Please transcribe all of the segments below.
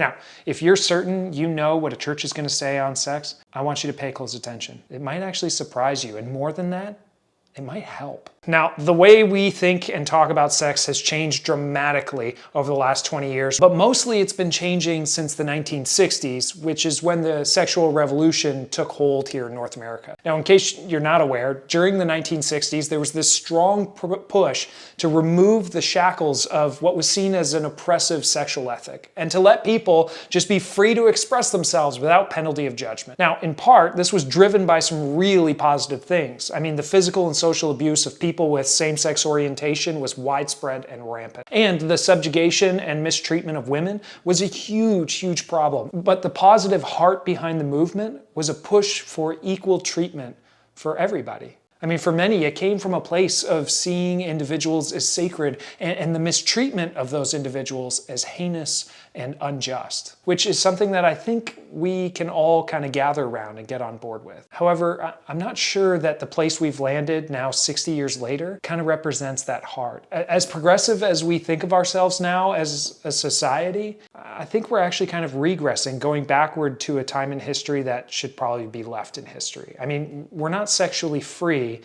Now, if you're certain you know what a church is going to say on sex, I want you to pay close attention. It might actually surprise you, and more than that, it might help. Now, the way we think and talk about sex has changed dramatically over the last 20 years, but mostly it's been changing since the 1960s, which is when the sexual revolution took hold here in North America. Now, in case you're not aware, during the 1960s, there was this strong push to remove the shackles of what was seen as an oppressive sexual ethic, and to let people just be free to express themselves without penalty of judgment. Now, in part, this was driven by some really positive things. I mean, the physical and social abuse of people with same-sex orientation was widespread and rampant. And the subjugation and mistreatment of women was a huge, huge problem. But the positive heart behind the movement was a push for equal treatment for everybody. I mean, for many, it came from a place of seeing individuals as sacred and the mistreatment of those individuals as heinous and unjust, which is something that I think we can all kind of gather around and get on board with. However, I'm not sure that the place we've landed now 60 years later kind of represents that heart. As progressive as we think of ourselves now as a society, I think we're actually kind of regressing, going backward to a time in history that should probably be left in history. I mean, we're not sexually free.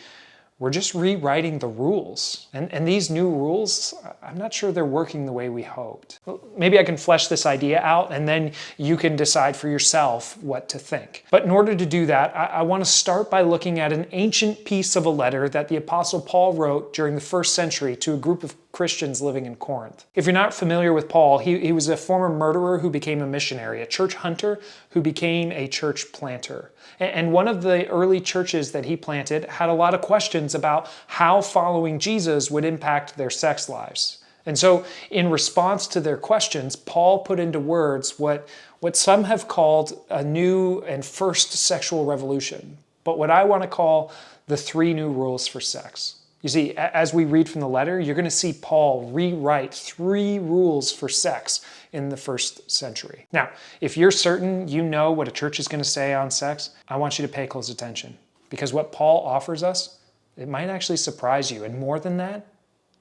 We're just rewriting the rules. And these new rules, I'm not sure they're working the way we hoped. Well, maybe I can flesh this idea out and then you can decide for yourself what to think. But in order to do that, I want to start by looking at an ancient piece of a letter that the Apostle Paul wrote during the first century to a group of Christians living in Corinth. If you're not familiar with Paul, he was a former murderer who became a missionary, a church hunter who became a church planter. And one of the early churches that he planted had a lot of questions about how following Jesus would impact their sex lives. And so in response to their questions, Paul put into words what some have called a new and first sexual revolution, but what I want to call the 3 new rules for sex. You see, as we read from the letter, you're going to see Paul rewrite 3 rules for sex in the first century. Now, if you're certain you know what a church is going to say on sex, I want you to pay close attention, because what Paul offers us, it might actually surprise you, and more than that,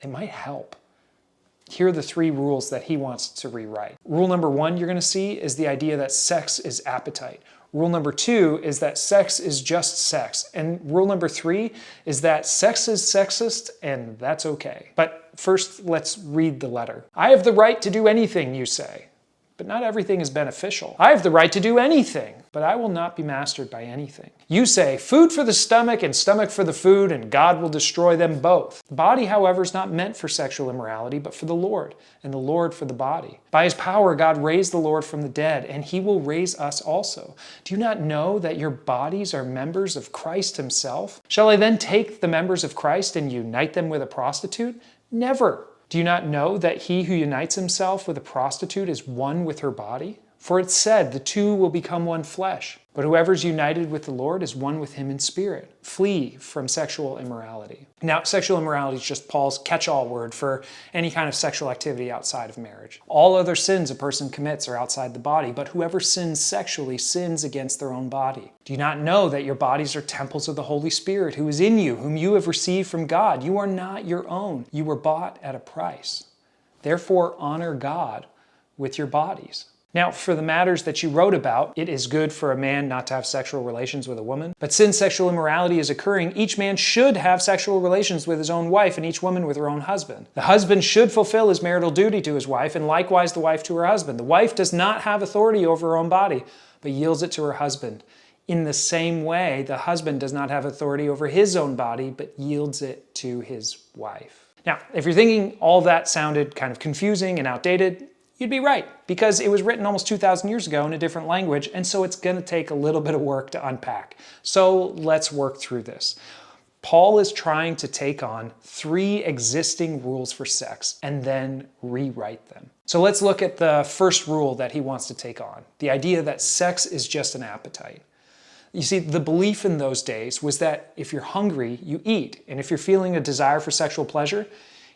it might help. Here are the 3 rules that he wants to rewrite. Rule number 1 you're going to see is the idea that sex is appetite. Rule number 2 is that sex is just sex. And rule number 3 is that sex is sexist and that's okay. But first, let's read the letter. I have the right to do anything, you say, but not everything is beneficial. I have the right to do anything, but I will not be mastered by anything. You say, food for the stomach and stomach for the food, and God will destroy them both. The body, however, is not meant for sexual immorality, but for the Lord, and the Lord for the body. By his power, God raised the Lord from the dead, and he will raise us also. Do you not know that your bodies are members of Christ himself? Shall I then take the members of Christ and unite them with a prostitute? Never. Do you not know that he who unites himself with a prostitute is one with her body? For it's said, the 2 will become one flesh. But whoever is united with the Lord is one with him in spirit. Flee from sexual immorality. Now, sexual immorality is just Paul's catch-all word for any kind of sexual activity outside of marriage. All other sins a person commits are outside the body, but whoever sins sexually sins against their own body. Do you not know that your bodies are temples of the Holy Spirit who is in you, whom you have received from God? You are not your own. You were bought at a price. Therefore, honor God with your bodies. Now, for the matters that you wrote about, it is good for a man not to have sexual relations with a woman. But since sexual immorality is occurring, each man should have sexual relations with his own wife and each woman with her own husband. The husband should fulfill his marital duty to his wife, and likewise the wife to her husband. The wife does not have authority over her own body, but yields it to her husband. In the same way, the husband does not have authority over his own body, but yields it to his wife. Now, if you're thinking all that sounded kind of confusing and outdated, you'd be right, because it was written almost 2,000 years ago in a different language, and so it's going to take a little bit of work to unpack. So let's work through this. Paul is trying to take on 3 existing rules for sex and then rewrite them. So let's look at the first rule that he wants to take on, the idea that sex is just an appetite. You see, the belief in those days was that if you're hungry, you eat, and if you're feeling a desire for sexual pleasure,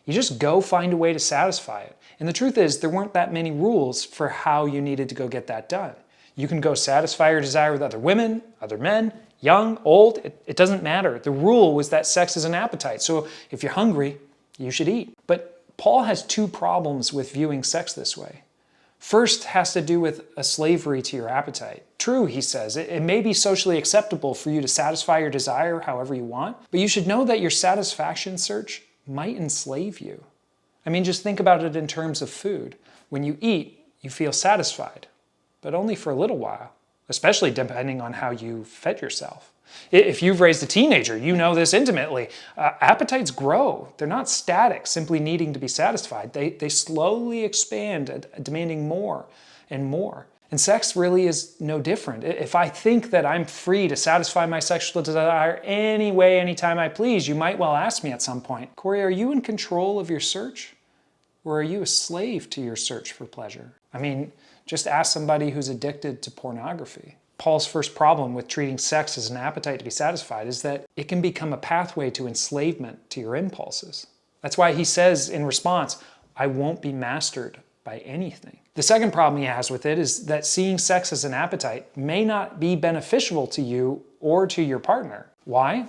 you just go find a way to satisfy it. And the truth is, there weren't that many rules for how you needed to go get that done. You can go satisfy your desire with other women, other men, young, old, it doesn't matter. The rule was that sex is an appetite. So if you're hungry, you should eat. But Paul has 2 problems with viewing sex this way. First has to do with a slavery to your appetite. True, he says, it may be socially acceptable for you to satisfy your desire however you want, but you should know that your satisfaction search might enslave you. I mean, just think about it in terms of food. When you eat, you feel satisfied, but only for a little while, especially depending on how you fed yourself. If you've raised a teenager, you know this intimately. Appetites grow. They're not static, simply needing to be satisfied. They slowly expand, demanding more and more. And sex really is no different. If I think that I'm free to satisfy my sexual desire any way, anytime I please, you might well ask me at some point, Corey, are you in control of your search? Or are you a slave to your search for pleasure? I mean, just ask somebody who's addicted to pornography. Paul's first problem with treating sex as an appetite to be satisfied is that it can become a pathway to enslavement to your impulses. That's why he says in response, I won't be mastered by anything. The second problem he has with it is that seeing sex as an appetite may not be beneficial to you or to your partner. Why?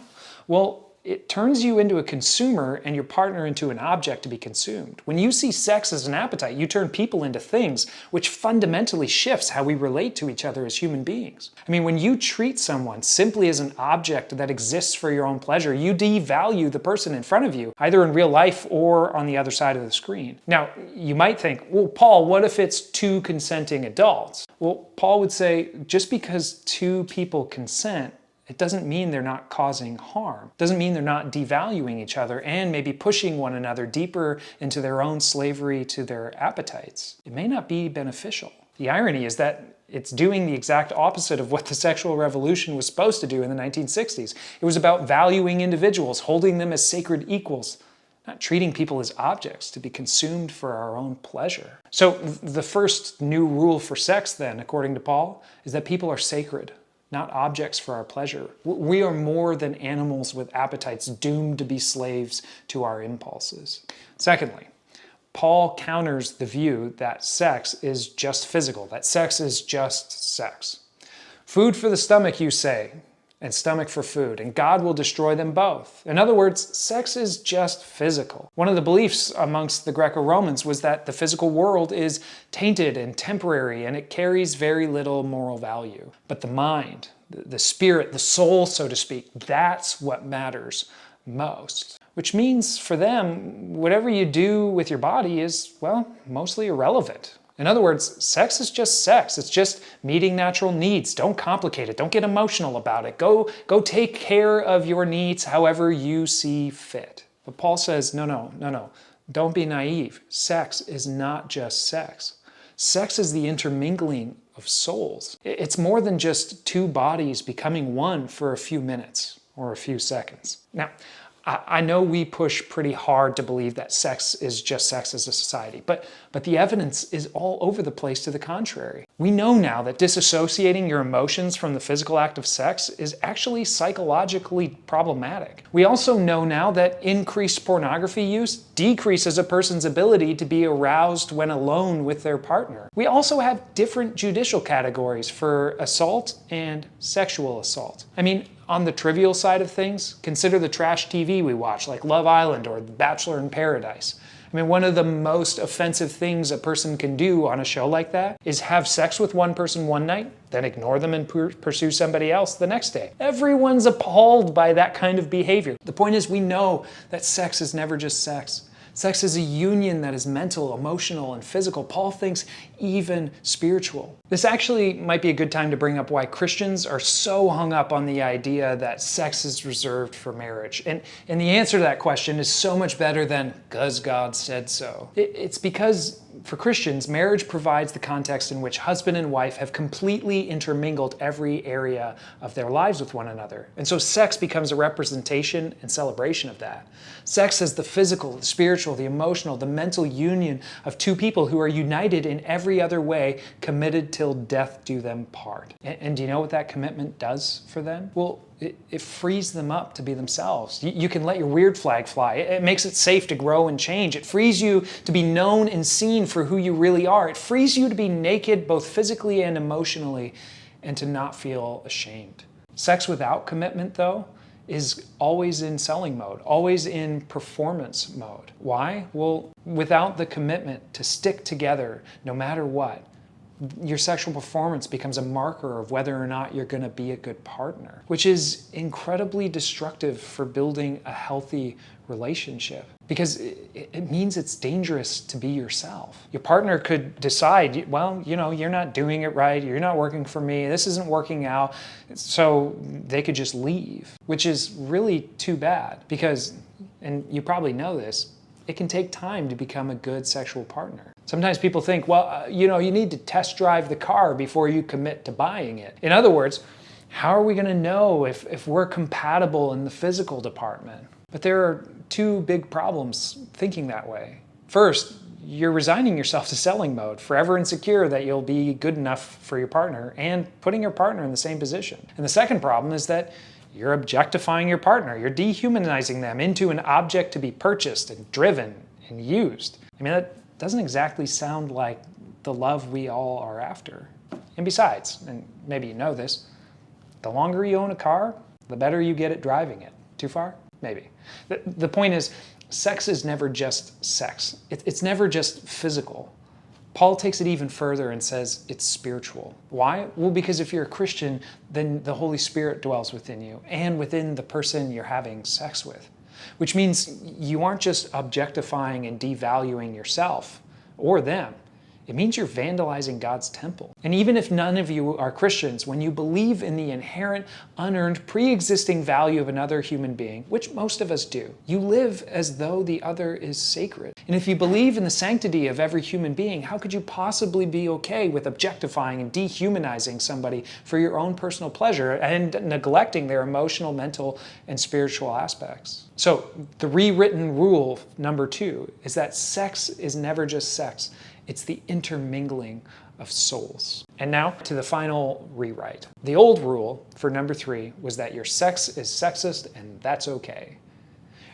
Well, it turns you into a consumer and your partner into an object to be consumed. When you see sex as an appetite, you turn people into things, which fundamentally shifts how we relate to each other as human beings. I mean, when you treat someone simply as an object that exists for your own pleasure, you devalue the person in front of you, either in real life or on the other side of the screen. Now, you might think, well, Paul, what if it's two consenting adults? Well, Paul would say, just because two people consent, it doesn't mean they're not causing harm. It doesn't mean they're not devaluing each other and maybe pushing one another deeper into their own slavery to their appetites. It may not be beneficial. The irony is that it's doing the exact opposite of what the sexual revolution was supposed to do in the 1960s. It was about valuing individuals, holding them as sacred equals, not treating people as objects to be consumed for our own pleasure. So the first new rule for sex then, according to Paul, is that people are sacred, not objects for our pleasure. We are more than animals with appetites doomed to be slaves to our impulses. Secondly, Paul counters the view that sex is just physical, that sex is just sex. Food for the stomach, you say, and stomach for food, and God will destroy them both. In other words, sex is just physical. One of the beliefs amongst the Greco-Romans was that the physical world is tainted and temporary, and it carries very little moral value. But the mind, the spirit, the soul, so to speak, that's what matters most. Which means for them, whatever you do with your body is, well, mostly irrelevant. In other words, sex is just sex. It's just meeting natural needs. Don't complicate it. Don't get emotional about it. Go take care of your needs however you see fit. But Paul says, no. Don't be naive. Sex is not just sex. Sex is the intermingling of souls. It's more than just two bodies becoming one for a few minutes or a few seconds. Now, I know we push pretty hard to believe that sex is just sex as a society, but the evidence is all over the place to the contrary. We know now that disassociating your emotions from the physical act of sex is actually psychologically problematic. We also know now that increased pornography use decreases a person's ability to be aroused when alone with their partner. We also have different judicial categories for assault and sexual assault. I mean, on the trivial side of things, consider the trash TV we watch, like Love Island or The Bachelor in Paradise. I mean, one of the most offensive things a person can do on a show like that is have sex with one person one night, then ignore them and pursue somebody else the next day. Everyone's appalled by that kind of behavior. The point is, we know that sex is never just sex. Sex is a union that is mental, emotional, and physical. Paul thinks even spiritual. This actually might be a good time to bring up why Christians are so hung up on the idea that sex is reserved for marriage. And the answer to that question is so much better than, "'cause God said so." It's because for Christians, marriage provides the context in which husband and wife have completely intermingled every area of their lives with one another. And so sex becomes a representation and celebration of that. Sex is the physical, the spiritual, the emotional, the mental union of two people who are united in every other way, committed till death do them part. And do you know what that commitment does for them? Well, it frees them up to be themselves. You can let your weird flag fly. It makes it safe to grow and change. It frees you to be known and seen for who you really are. It frees you to be naked both physically and emotionally and to not feel ashamed. Sex without commitment, though, is always in selling mode, always in performance mode. Why? Well, without the commitment to stick together no matter what, Your sexual performance becomes a marker of whether or not you're going to be a good partner, which is incredibly destructive for building a healthy relationship because it means it's dangerous to be yourself. Your partner could decide, well, you're not doing it right, you're not working for me, this isn't working out, so they could just leave, which is really too bad because, and you probably know this, it can take time to become a good sexual partner. Sometimes people think, well, you need to test drive the car before you commit to buying it. In other words, how are we going to know if we're compatible in the physical department? But there are two big problems thinking that way. First, you're resigning yourself to selling mode, forever insecure that you'll be good enough for your partner and putting your partner in the same position. And the second problem is that you're objectifying your partner. You're dehumanizing them into an object to be purchased and driven and used. I mean, that doesn't exactly sound like the love we all are after. And besides, and maybe you know this, the longer you own a car, the better you get at driving it. Too far? Maybe. The point is, sex is never just sex. It's never just physical. Paul takes it even further and says it's spiritual. Why? Well, because if you're a Christian, then the Holy Spirit dwells within you and within the person you're having sex with, which means you aren't just objectifying and devaluing yourself or them. It means you're vandalizing God's temple. And even if none of you are Christians, when you believe in the inherent, unearned, pre-existing value of another human being, which most of us do, you live as though the other is sacred. And if you believe in the sanctity of every human being, how could you possibly be okay with objectifying and dehumanizing somebody for your own personal pleasure and neglecting their emotional, mental, and spiritual aspects? So the rewritten rule number 2 is that sex is never just sex. It's the intermingling of souls. And now to the final rewrite. The old rule for number 3 was that your sex is sexist and that's okay.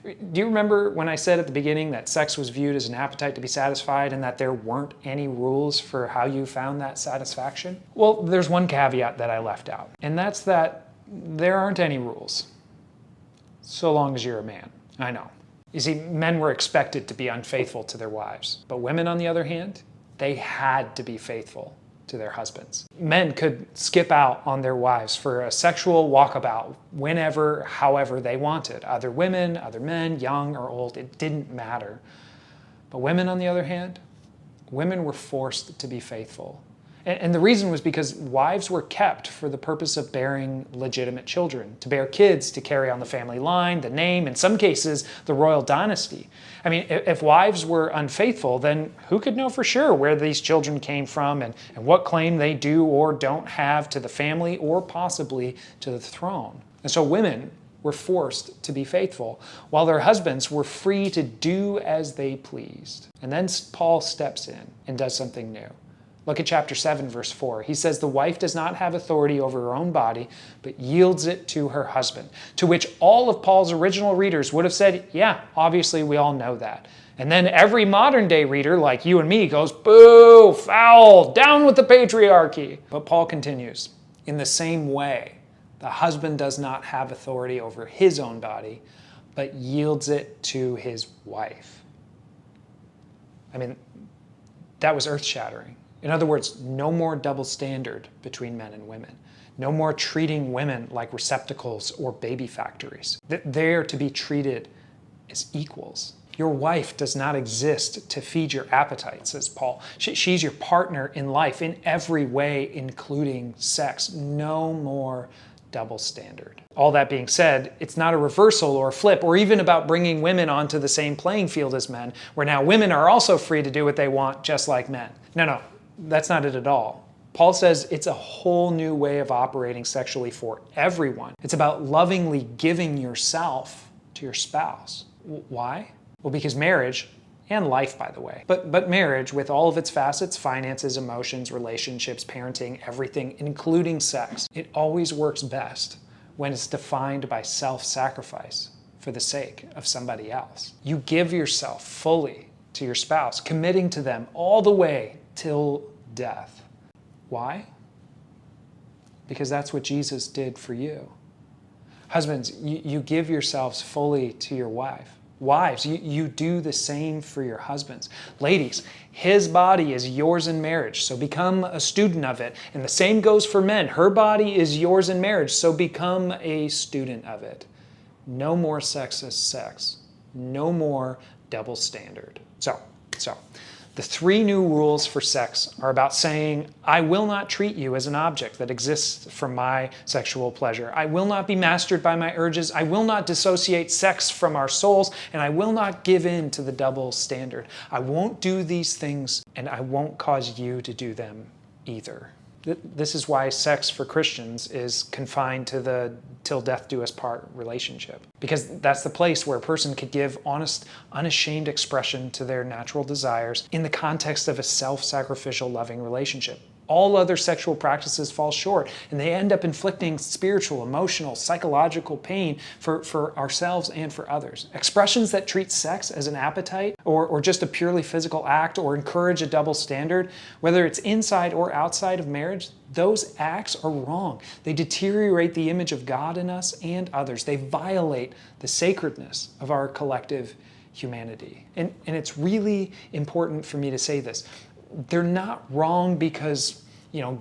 Do you remember when I said at the beginning that sex was viewed as an appetite to be satisfied and that there weren't any rules for how you found that satisfaction? Well, there's one caveat that I left out, and that's that there aren't any rules, so long as you're a man. I know. You see, men were expected to be unfaithful to their wives, but women, on the other hand, they had to be faithful to their husbands. Men could skip out on their wives for a sexual walkabout whenever, however they wanted. Other women, other men, young or old, it didn't matter. But women, on the other hand, women were forced to be faithful. And the reason was because wives were kept for the purpose of bearing legitimate children, to bear kids, to carry on the family line, the name, in some cases, the royal dynasty. I mean, if wives were unfaithful, then who could know for sure where these children came from and what claim they do or don't have to the family or possibly to the throne? And so women were forced to be faithful, while their husbands were free to do as they pleased. And then Paul steps in and does something new. Look at chapter 7, verse 4. He says, the wife does not have authority over her own body, but yields it to her husband. To which all of Paul's original readers would have said, yeah, obviously we all know that. And then every modern day reader, like you and me, goes, boo, foul, down with the patriarchy. But Paul continues, in the same way, the husband does not have authority over his own body, but yields it to his wife. I mean, that was earth-shattering. In other words, no more double standard between men and women. No more treating women like receptacles or baby factories. They are to be treated as equals. Your wife does not exist to feed your appetite, says Paul. She's your partner in life in every way, including sex. No more double standard. All that being said, it's not a reversal or a flip or even about bringing women onto the same playing field as men, where now women are also free to do what they want just like men. No, that's not it at all. Paul says it's a whole new way of operating sexually for everyone. It's about lovingly giving yourself to your spouse. Why? Well, because marriage, and life, by the way, but marriage with all of its facets, finances, emotions, relationships, parenting, everything, including sex, it always works best when it's defined by self-sacrifice for the sake of somebody else. You give yourself fully to your spouse, committing to them all the way till death. Why? Because that's what Jesus did for you. Husbands, you give yourselves fully to your wife Wives, you do the same for your husbands. Ladies, his body is yours in marriage, so become a student of it. And the same goes for men. Her body is yours in marriage, so become a student of it. No more sex is sex. No more double standard. So, the 3 new rules for sex are about saying, I will not treat you as an object that exists for my sexual pleasure. I will not be mastered by my urges. I will not dissociate sex from our souls, and I will not give in to the double standard. I won't do these things, and I won't cause you to do them either. This is why sex for Christians is confined to the till death do us part relationship. Because that's the place where a person could give honest, unashamed expression to their natural desires in the context of a self-sacrificial, loving relationship. All other sexual practices fall short, and they end up inflicting spiritual, emotional, psychological pain for ourselves and for others. Expressions that treat sex as an appetite or just a purely physical act or encourage a double standard, whether it's inside or outside of marriage, those acts are wrong. They deteriorate the image of God in us and others. They violate the sacredness of our collective humanity. And it's really important for me to say this. They're not wrong because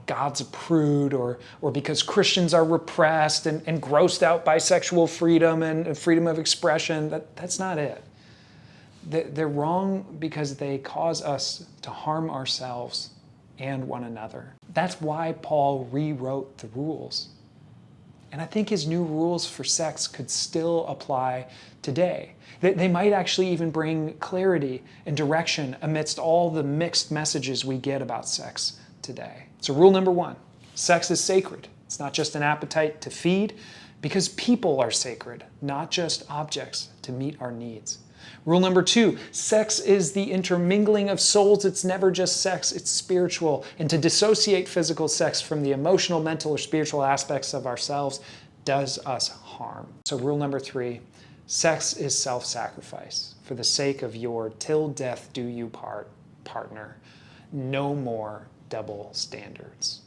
God's a prude or because Christians are repressed and grossed out by sexual freedom and freedom of expression. That's not it. They're wrong because they cause us to harm ourselves and one another. That's why Paul rewrote the rules. And I think his new rules for sex could still apply today. They might actually even bring clarity and direction amidst all the mixed messages we get about sex today. So rule number 1, sex is sacred. It's not just an appetite to feed, because people are sacred, not just objects to meet our needs. Rule number 2, sex is the intermingling of souls. It's never just sex, it's spiritual. And to dissociate physical sex from the emotional, mental, or spiritual aspects of ourselves does us harm. So rule number 3, sex is self-sacrifice for the sake of your till death do you part partner. No more double standards.